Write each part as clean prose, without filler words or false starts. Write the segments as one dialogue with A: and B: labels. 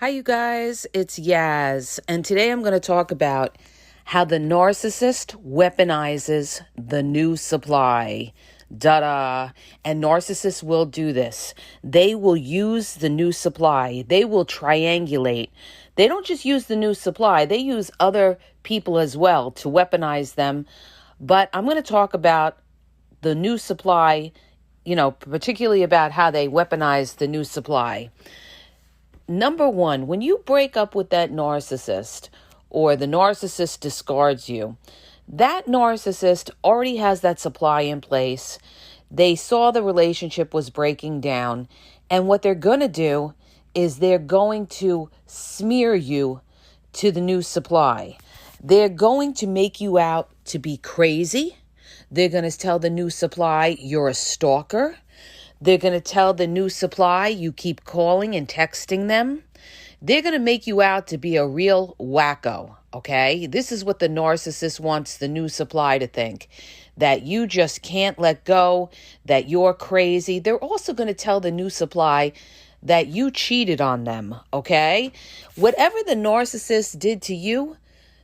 A: Hi, you guys. It's Yaz, and today I'm going to talk about how the narcissist weaponizes the new supply. Da-da. And narcissists will do this. They will use the new supply. They will triangulate. They don't just use the new supply. They use other people as well to weaponize them. But I'm going to talk about the new supply, particularly about how they weaponize the new supply. Number one, when you break up with that narcissist or the narcissist discards you, that narcissist already has that supply in place. They saw the relationship was breaking down. And what they're going to do is they're going to smear you to the new supply. They're going to make you out to be crazy. They're going to tell the new supply you're a stalker. They're going to tell the new supply you keep calling and texting them. They're going to make you out to be a real wacko, okay? This is what the narcissist wants the new supply to think, that you just can't let go, that you're crazy. They're also going to tell the new supply that you cheated on them, okay? Whatever the narcissist did to you,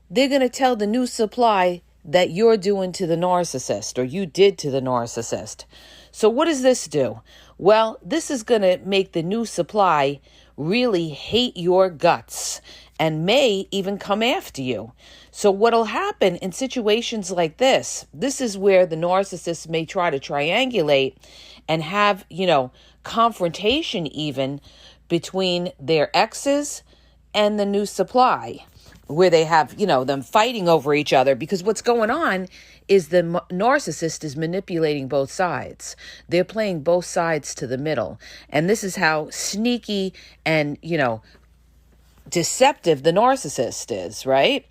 A: they're going to tell the new supply that you're doing to the narcissist or you did to the narcissist. So what does this do? Well, this is going to make the new supply really hate your guts and may even come after you. So what'll happen in situations like this is where the narcissist may try to triangulate and have, confrontation even between their exes and the new supply, where they have, them fighting over each other, because what's going on is the narcissist is manipulating both sides. They're playing both sides to the middle. And this is how sneaky and, deceptive the narcissist is, right?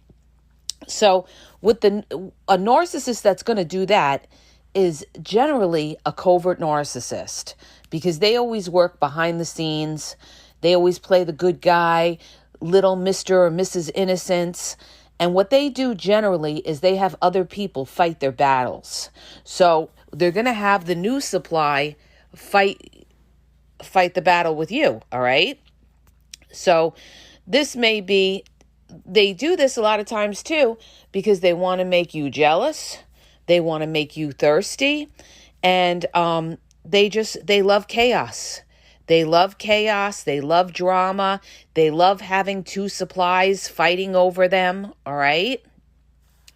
A: So with a narcissist that's going to do that is generally a covert narcissist, because they always work behind the scenes. They always play the good guy, little Mr. or Mrs. Innocence. And what they do generally is they have other people fight their battles. So they're going to have the new supply fight the battle with you, all right? So this may be, they do this a lot of times too, because they want to make you jealous. They want to make you thirsty. And they love chaos. They love chaos. They love drama. They love having two supplies fighting over them. All right.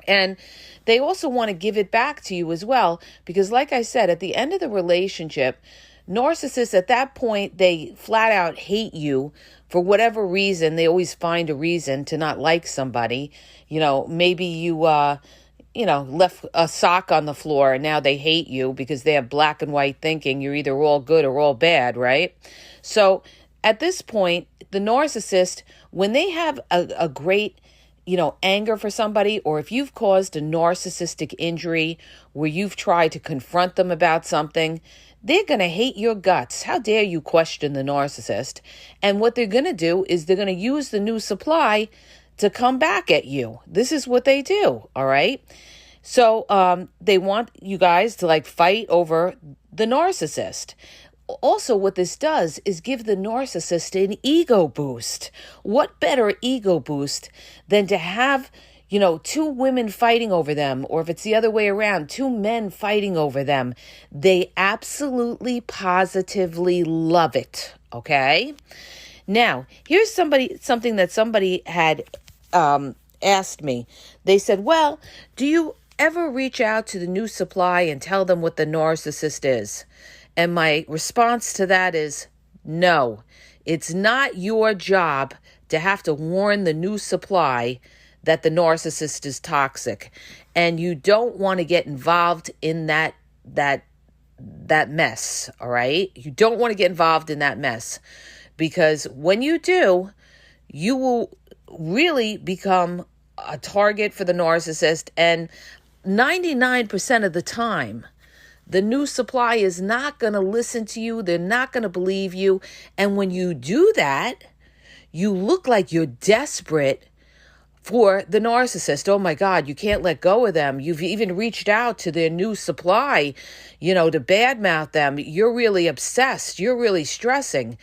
A: And they also want to give it back to you as well, because like I said, at the end of the relationship, narcissists at that point, they flat out hate you for whatever reason. They always find a reason to not like somebody. Maybe you, left a sock on the floor and now they hate you because they have black and white thinking. You're either all good or all bad, right? So at this point, the narcissist, when they have a great, anger for somebody, or if you've caused a narcissistic injury where you've tried to confront them about something, they're going to hate your guts. How dare you question the narcissist? And what they're going to do is they're going to use the new supply to come back at you. This is what they do, all right? So they want you guys to fight over the narcissist. Also, what this does is give the narcissist an ego boost. What better ego boost than to have, two women fighting over them, or if it's the other way around, two men fighting over them. They absolutely, positively love it, okay? Now, here's something that somebody had asked me. They said, well, do you ever reach out to the new supply and tell them what the narcissist is? And my response to that is no. It's not your job to have to warn the new supply that the narcissist is toxic. And you don't want to get involved in that mess, all right? You don't want to get involved in that mess, because when you do, you will really become a target for the narcissist. And 99% of the time, the new supply is not going to listen to you. They're not going to believe you. And when you do that, you look like you're desperate for the narcissist. Oh my God, you can't let go of them. You've even reached out to their new supply, to badmouth them. You're really obsessed. You're really stressing.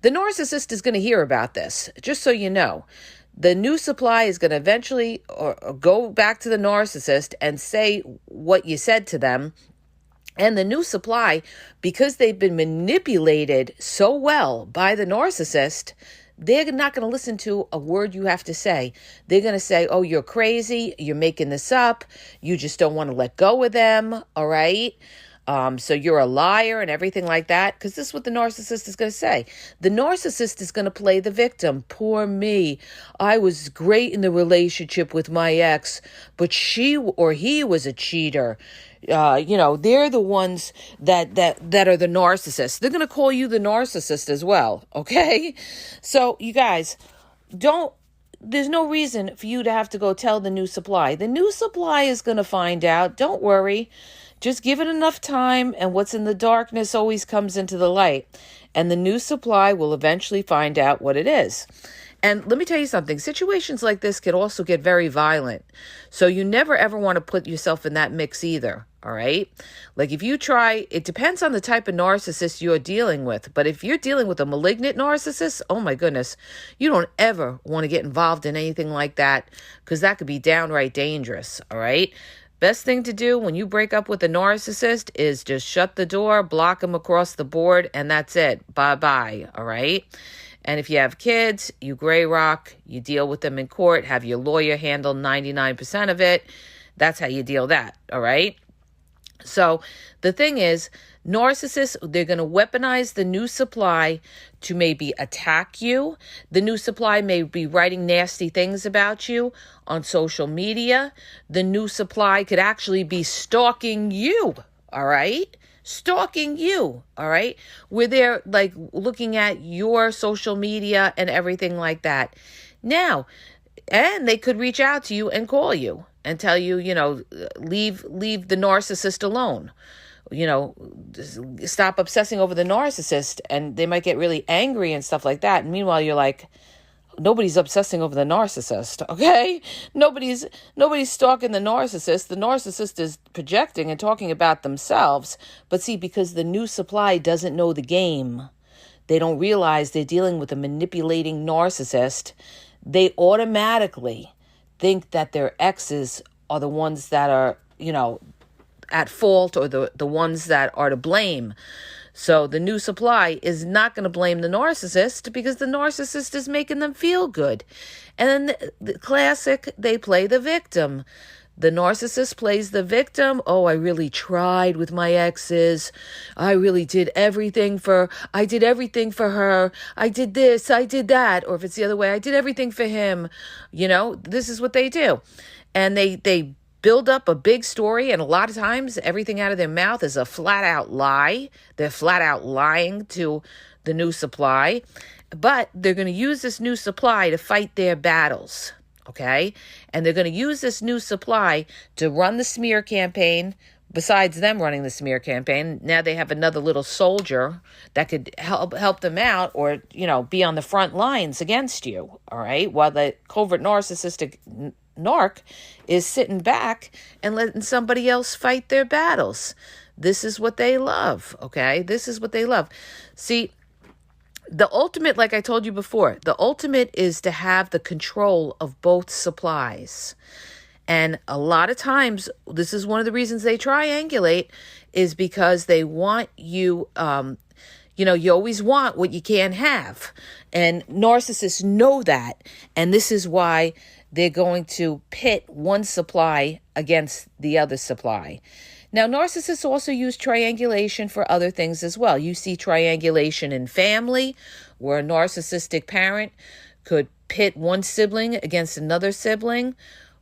A: The narcissist is going to hear about this, just so you know. The new supply is going to eventually or go back to the narcissist and say what you said to them. And the new supply, because they've been manipulated so well by the narcissist, they're not going to listen to a word you have to say. They're going to say, oh, you're crazy. You're making this up. You just don't want to let go of them. All right. So you're a liar and everything like that. Because this is what the narcissist is going to say. The narcissist is going to play the victim. Poor me. I was great in the relationship with my ex, but she or he was a cheater. They're the ones that are the narcissists. They're going to call you the narcissist as well. Okay. So you guys there's no reason for you to have to go tell the new supply. The new supply is going to find out. Don't worry. Just give it enough time, and what's in the darkness always comes into the light. And the new supply will eventually find out what it is. And let me tell you something. Situations like this can also get very violent. So you never, ever want to put yourself in that mix either. All right. Like if you try, it depends on the type of narcissist you're dealing with. But if you're dealing with a malignant narcissist, oh my goodness, you don't ever want to get involved in anything like that, because that could be downright dangerous. All right. Best thing to do when you break up with a narcissist is just shut the door, block them across the board, and that's it. Bye-bye, all right? And if you have kids, you gray rock, you deal with them in court, have your lawyer handle 99% of it. That's how you deal that, all right? So the thing is, narcissists, they're going to weaponize the new supply to maybe attack you. The new supply may be writing nasty things about you on social media. The new supply could actually be stalking you, all right? Stalking you, all right? Where they're like looking at your social media and everything like that. Now, and they could reach out to you and call you and tell you, leave the narcissist alone. Stop obsessing over the narcissist, and they might get really angry and stuff like that. And meanwhile, you're like, nobody's obsessing over the narcissist, okay? Nobody's stalking the narcissist. The narcissist is projecting and talking about themselves. But see, because the new supply doesn't know the game, they don't realize they're dealing with a manipulating narcissist. They automatically think that their exes are the ones that are, at fault, or the ones that are to blame. So the new supply is not going to blame the narcissist, because the narcissist is making them feel good. And then the classic, they play the victim. The narcissist plays the victim. Oh, I really tried with my exes. I really did everything for her. I did this, I did that. Or if it's the other way, I did everything for him. This is what they do. And they build up a big story, and a lot of times everything out of their mouth is a flat out lie. They're flat out lying to the new supply, but they're going to use this new supply to fight their battles, okay? And they're going to use this new supply to run the smear campaign. Besides them running the smear campaign, now they have another little soldier that could help them out, or, be on the front lines against you, all right? While the covert narcissistic narc is sitting back and letting somebody else fight their battles. This is what they love, okay? This is what they love. See, the ultimate, like I told you before, the ultimate is to have the control of both supplies. And a lot of times, this is one of the reasons they triangulate, is because they want you, you always want what you can't have. And narcissists know that. And this is why they're going to pit one supply against the other supply. Now, narcissists also use triangulation for other things as well. You see triangulation in family, where a narcissistic parent could pit one sibling against another sibling.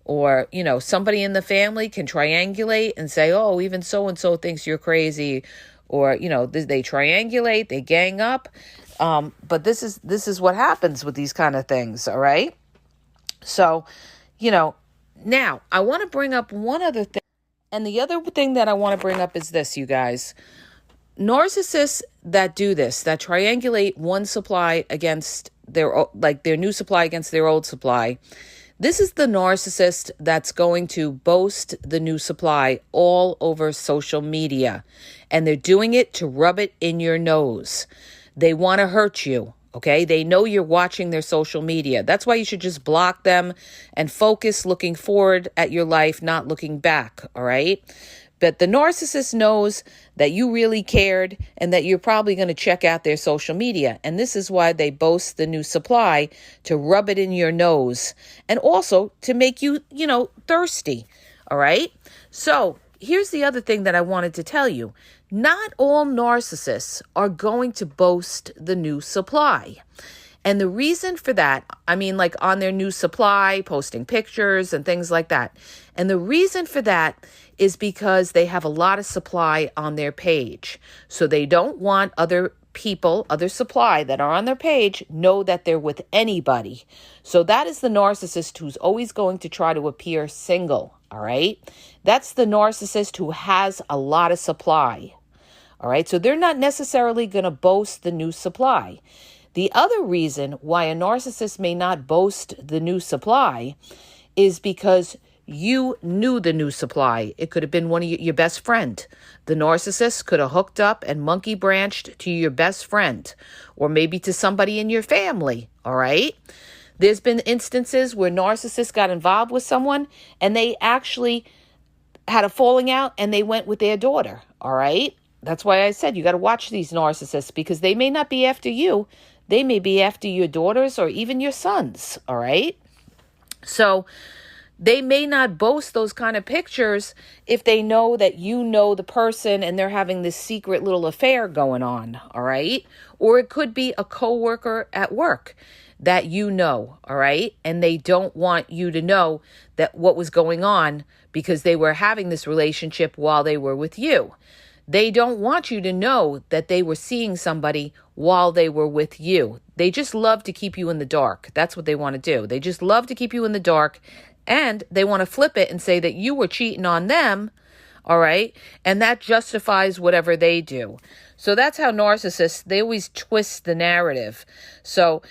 A: Or, somebody in the family can triangulate and say, oh, even so-and-so thinks you're crazy. Or, they triangulate, they gang up. But this is what happens with these kind of things, all right? So, now I want to bring up one other thing. And the other thing that I want to bring up is this, you guys. Narcissists that do this, that triangulate one supply against their new supply against their old supply, This is the narcissist that's going to boast the new supply all over social media. And they're doing it to rub it in your nose. They want to hurt you. Okay, they know you're watching their social media. That's why you should just block them and focus looking forward at your life, not looking back. All right. But the narcissist knows that you really cared and that you're probably going to check out their social media. And this is why they boast the new supply, to rub it in your nose and also to make you, thirsty. All right. So here's the other thing that I wanted to tell you. Not all narcissists are going to boast the new supply. And the reason for that, like on their new supply, posting pictures and things like that. And the reason for that is because they have a lot of supply on their page. So they don't want other people, other supply that are on their page, know that they're with anybody. So that is the narcissist who's always going to try to appear single. All right. That's the narcissist who has a lot of supply. All right. So they're not necessarily going to boast the new supply. The other reason why a narcissist may not boast the new supply is because you knew the new supply. It could have been one of your best friend. The narcissist could have hooked up and monkey branched to your best friend, or maybe to somebody in your family. All right. There's been instances where narcissists got involved with someone and they actually had a falling out and they went with their daughter. All right. That's why I said you got to watch these narcissists, because they may not be after you. They may be after your daughters or even your sons. All right. So they may not boast those kind of pictures if they know that you know the person and they're having this secret little affair going on. All right. Or it could be a coworker at work that you know. All right. And they don't want you to know that what was going on because they were having this relationship while they were with you. They don't want you to know that they were seeing somebody while they were with you. They just love to keep you in the dark. That's what they want to do. They just love to keep you in the dark, and they want to flip it and say that you were cheating on them. All right. And that justifies whatever they do. So that's how narcissists, they always twist the narrative. So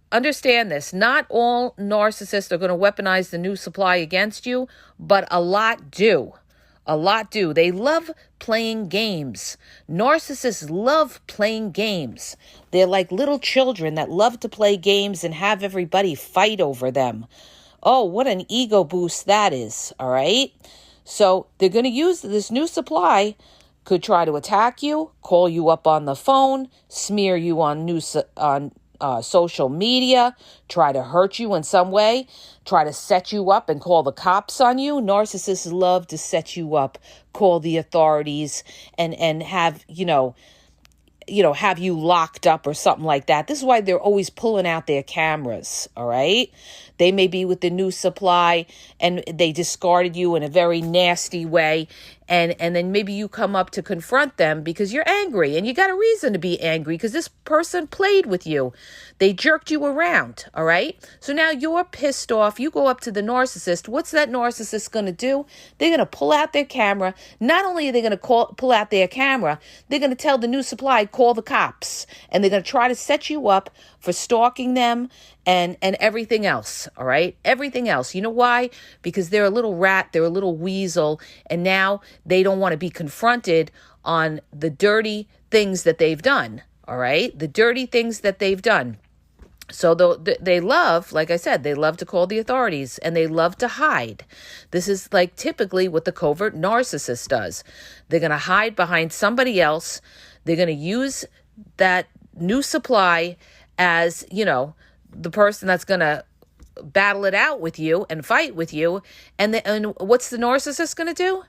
A: understand this. Not all narcissists are going to weaponize the new supply against you, but a lot do. A lot do. They love playing games. Narcissists love playing games. They're like little children that love to play games and have everybody fight over them. Oh, what an ego boost that is. All right. So they're going to use this new supply, could try to attack you, call you up on the phone, smear you on social media, try to hurt you in some way, try to set you up and call the cops on you. Narcissists love to set you up, call the authorities, and have, have you locked up or something like that. This is why they're always pulling out their cameras. All right. They may be with the new supply and they discarded you in a very nasty way. And then maybe you come up to confront them because you're angry, and you got a reason to be angry because this person played with you. They jerked you around. All right. So now you're pissed off. You go up to the narcissist. What's that narcissist going to do? They're going to pull out their camera. Not only are they going to pull out their camera, they're going to tell the new supply, call the cops, and they're going to try to set you up for stalking them and everything else. All right. Everything else. You know why? Because they're a little rat. They're a little weasel. And now they don't want to be confronted on the dirty things that they've done. All right. The dirty things that they've done. So they love, like I said, they love to call the authorities and they love to hide. This is like typically what the covert narcissist does. They're going to hide behind somebody else. They're going to use that new supply as, the person that's going to battle it out with you and fight with you. And what's the narcissist going to do?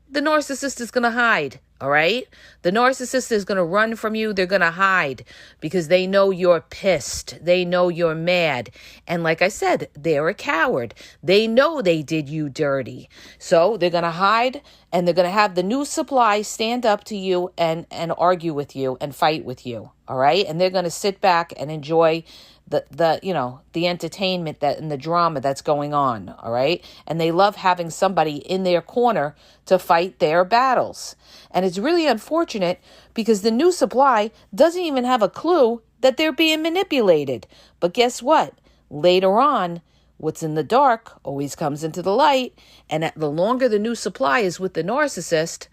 A: The narcissist is going to hide. All right. The narcissist is going to run from you. They're going to hide because they know you're pissed. They know you're mad. And like I said, they're a coward. They know they did you dirty. So they're going to hide, and they're going to have the new supply stand up to you and argue with you and fight with you. All right. And they're going to sit back and enjoy the entertainment and the drama that's going on. All right. And they love having somebody in their corner to fight their battles. And it's really unfortunate because the new supply doesn't even have a clue that they're being manipulated. But guess what? Later on, what's in the dark always comes into the light. And the longer the new supply is with the narcissist,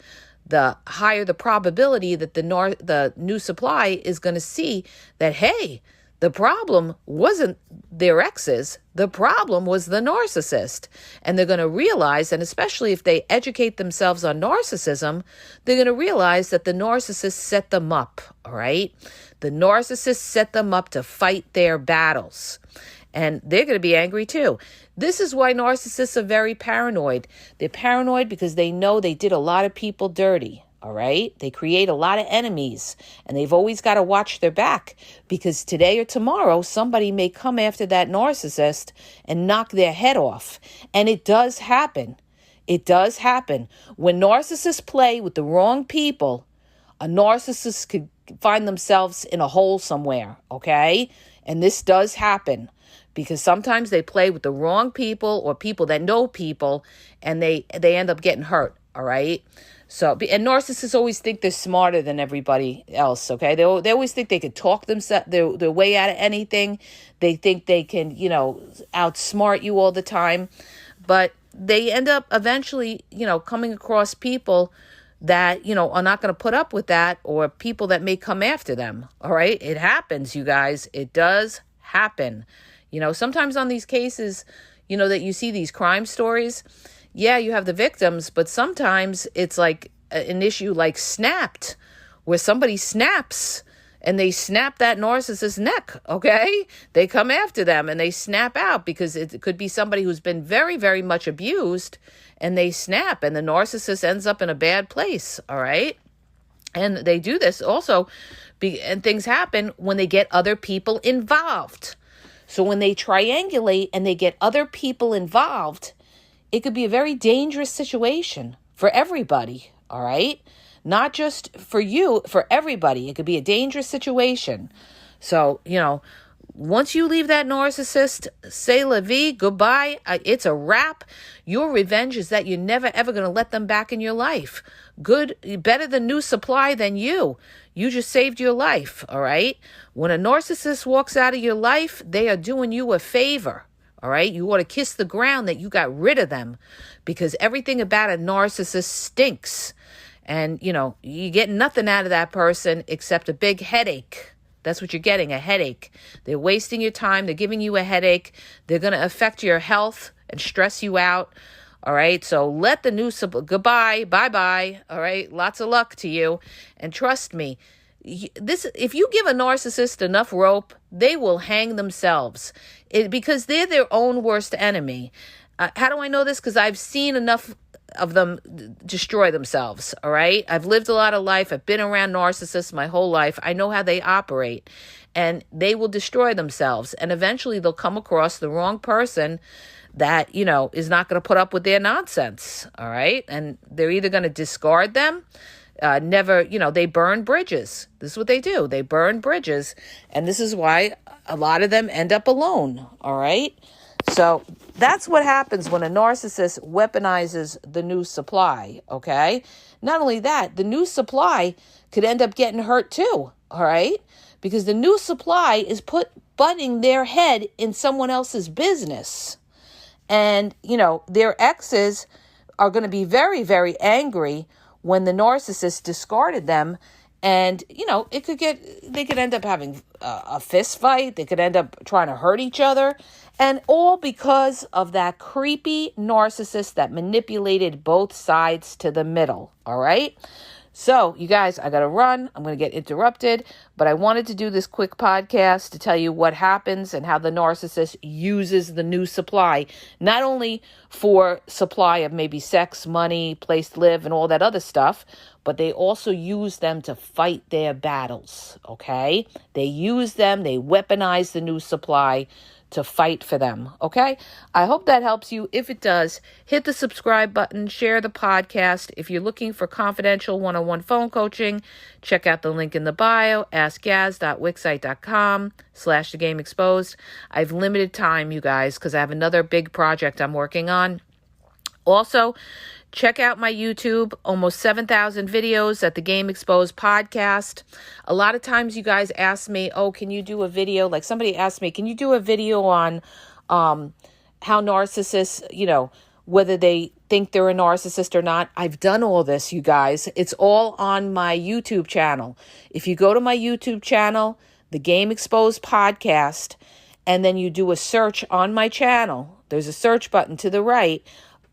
A: the higher the probability that the new supply is going to see that, hey, the problem wasn't their exes. The problem was the narcissist. And they're going to realize, and especially if they educate themselves on narcissism, they're going to realize that the narcissist set them up, all right? The narcissist set them up to fight their battles. And they're going to be angry too. This is why narcissists are very paranoid. They're paranoid because they know they did a lot of people dirty. All right. They create a lot of enemies, and they've always got to watch their back, because today or tomorrow, somebody may come after that narcissist and knock their head off. And it does happen. It does happen. When narcissists play with the wrong people, a narcissist could find themselves in a hole somewhere. Okay. And this does happen, because sometimes they play with the wrong people or people that know people, and they end up getting hurt. All right. So, and narcissists always think they're smarter than everybody else, okay? They always think they can talk their way out of anything. They think they can, outsmart you all the time. But they end up eventually, coming across people that, are not going to put up with that, or people that may come after them, all right? It happens, you guys. It does happen. Sometimes on these cases, that you see these crime stories, yeah, you have the victims, but sometimes it's like an issue like Snapped, where somebody snaps and they snap that narcissist's neck, okay? They come after them and they snap out, because it could be somebody who's been very, very much abused, and they snap, and the narcissist ends up in a bad place, all right? And they do this also, and things happen when they get other people involved. So when they triangulate and they get other people involved, it could be a very dangerous situation for everybody, all right? Not just for you, for everybody. It could be a dangerous situation. So, once you leave that narcissist, say la vie, goodbye, it's a wrap. Your revenge is that you're never, ever going to let them back in your life. Better the new supply than you. You just saved your life, all right? When a narcissist walks out of your life, they are doing you a favor. All right, you ought to kiss the ground that you got rid of them, because everything about a narcissist stinks. And, you get nothing out of that person except a big headache. That's what you're getting, a headache. They're wasting your time. They're giving you a headache. They're going to affect your health and stress you out. All right, so let the new goodbye, bye-bye. All right, lots of luck to you. And trust me, if you give a narcissist enough rope, they will hang themselves, because they're their own worst enemy. How do I know this? Because I've seen enough of them destroy themselves, all right? I've lived a lot of life. I've been around narcissists my whole life. I know how they operate, and they will destroy themselves. And eventually they'll come across the wrong person that, is not going to put up with their nonsense, all right? And they're either going to discard them, they burn bridges. This is what they do. They burn bridges. And this is why a lot of them end up alone. All right. So that's what happens when a narcissist weaponizes the new supply. Okay. Not only that, the new supply could end up getting hurt too. All right. Because the new supply is butting their head in someone else's business. And, their exes are going to be very, very angry when the narcissist discarded them. And, they could end up having a fist fight. They could end up trying to hurt each other. And all because of that creepy narcissist that manipulated both sides to the middle. All right. So, you guys, I got to run. I'm going to get interrupted. But I wanted to do this quick podcast to tell you what happens and how the narcissist uses the new supply, not only for supply of maybe sex, money, place to live, and all that other stuff, but they also use them to fight their battles, okay? They use them, they weaponize the new supply to fight for them, okay? I hope that helps you. If it does, hit the subscribe button, share the podcast. If you're looking for confidential one-on-one phone coaching, check out the link in the bio, askgaz.wixsite.com/thegameexposed. I have limited time, you guys, because I have another big project I'm working on. Also, check out my YouTube, almost 7,000 videos at the Game Exposed podcast. A lot of times you guys ask me, can you do a video? Like somebody asked me, can you do a video on how narcissists, whether they think they're a narcissist or not. I've done all this, you guys. It's all on my YouTube channel. If you go to my YouTube channel, the Game Exposed podcast, and then you do a search on my channel, there's a search button to the right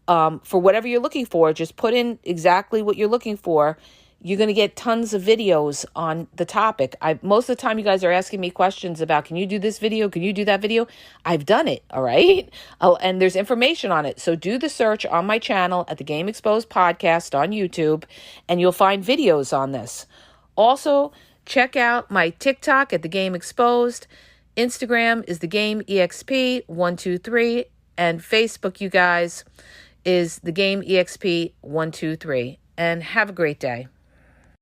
A: for whatever you're looking for. Just put in exactly what you're looking for. You're going to get tons of videos on the topic. Most of the time you guys are asking me questions about, can you do this video? Can you do that video? I've done it, all right? And there's information on it. So do the search on my channel at the Game Exposed podcast on YouTube, and you'll find videos on this. Also, check out my TikTok at the Game Exposed. Instagram is the Game EXP123, and Facebook, you guys, is the Game EXP123. And have a great day.